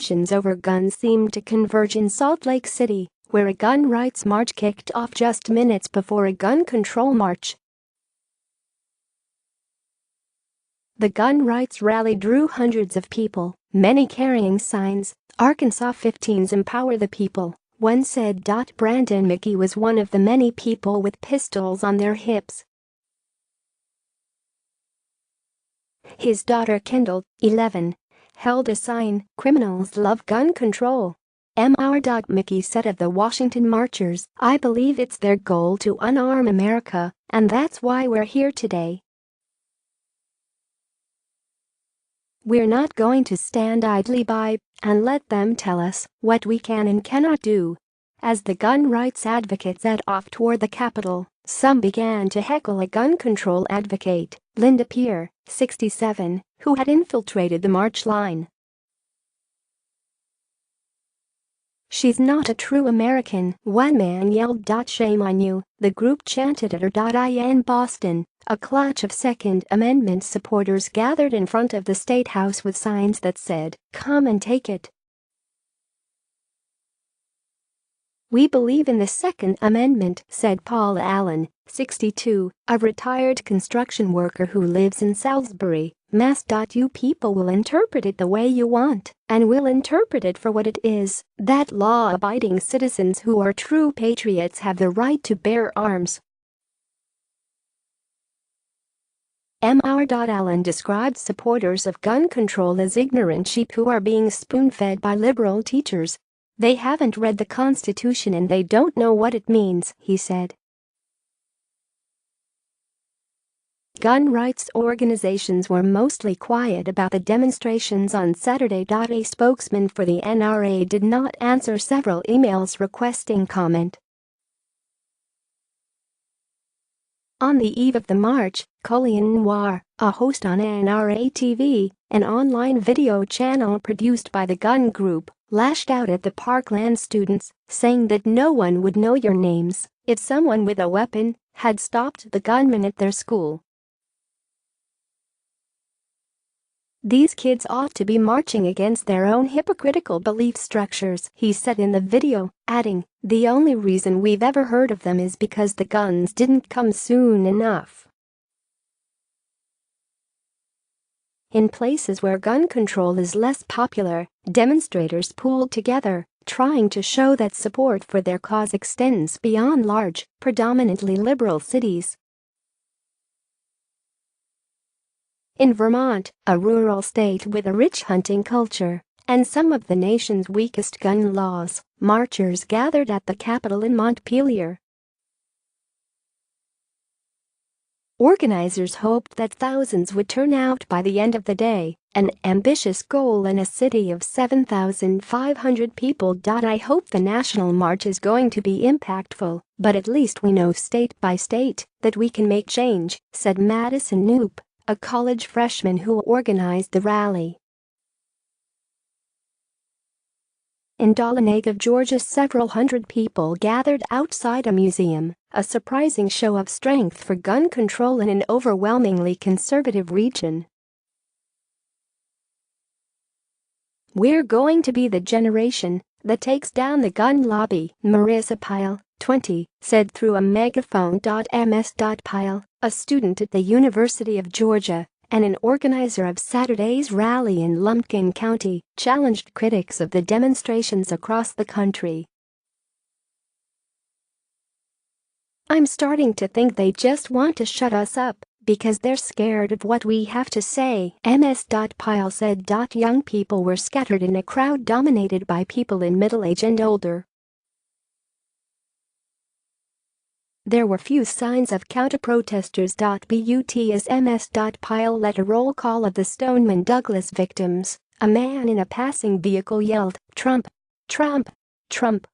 tensions over guns seemed to converge in Salt Lake City, where a gun rights march kicked off just minutes before a gun control march. The gun rights rally drew hundreds of people, many carrying signs, "Arkansas 15s Empower the People," one said. Brandon Mickey was one of the many people with pistols on their hips. His daughter Kendall, 11, held a sign, "Criminals love gun control." Mickey said of the Washington marchers, "I believe it's their goal to unarm America, and that's why we're here today. We're not going to stand idly by and let them tell us what we can and cannot do." As the gun rights advocates set off toward the Capitol, some began to heckle a gun control advocate, Linda Peer, 67, who had infiltrated the march line. "She's not a true American," one man yelled. "Shame on you," the group chanted at her. In Boston, a clutch of Second Amendment supporters gathered in front of the State House with signs that said, "Come and take it. We believe in the Second Amendment," said Paul Allen, 62, a retired construction worker who lives in Salisbury, Mass. "You people will interpret it the way you want, and we'll interpret it for what it is, that law-abiding citizens who are true patriots have the right to bear arms." Allen described supporters of gun control as ignorant sheep who are being spoon-fed by liberal teachers. "They haven't read the Constitution and they don't know what it means," he said. Gun rights organizations were mostly quiet about the demonstrations on Saturday. A spokesman for the NRA did not answer several emails requesting comment. On the eve of the march, Colleen Noir, a host on NRA TV, an online video channel produced by the gun group, lashed out at the Parkland students, saying that no one would know your names if someone with a weapon had stopped the gunman at their school. "These kids ought to be marching against their own hypocritical belief structures," he said in the video, adding, "The only reason we've ever heard of them is because the guns didn't come soon enough." In places where gun control is less popular, demonstrators pooled together, trying to show that support for their cause extends beyond large, predominantly liberal cities. In Vermont, a rural state with a rich hunting culture and some of the nation's weakest gun laws, marchers gathered at the Capitol in Montpelier. Organizers hoped that thousands would turn out by the end of the day, an ambitious goal in a city of 7,500 people. "I hope the national march is going to be impactful, but at least we know state by state that we can make change," said Madison Knoop, a college freshman who organized the rally. In Dahlonega, Georgia, several hundred people gathered outside a museum, a surprising show of strength for gun control in an overwhelmingly conservative region. "We're going to be the generation that takes down the gun lobby," Marissa Pyle, 20, said through a megaphone. Ms. Pyle, a student at the University of Georgia and an organizer of Saturday's rally in Lumpkin County, challenged critics of the demonstrations across the country. "I'm starting to think they just want to shut us up because they're scared of what we have to say," Ms. Pyle said. Young people were scattered in a crowd dominated by people in middle age and older. There were few signs of counter-protesters. But as Ms. Pyle led a roll call of the Stoneman Douglas victims, a man in a passing vehicle yelled, "Trump! Trump! Trump!"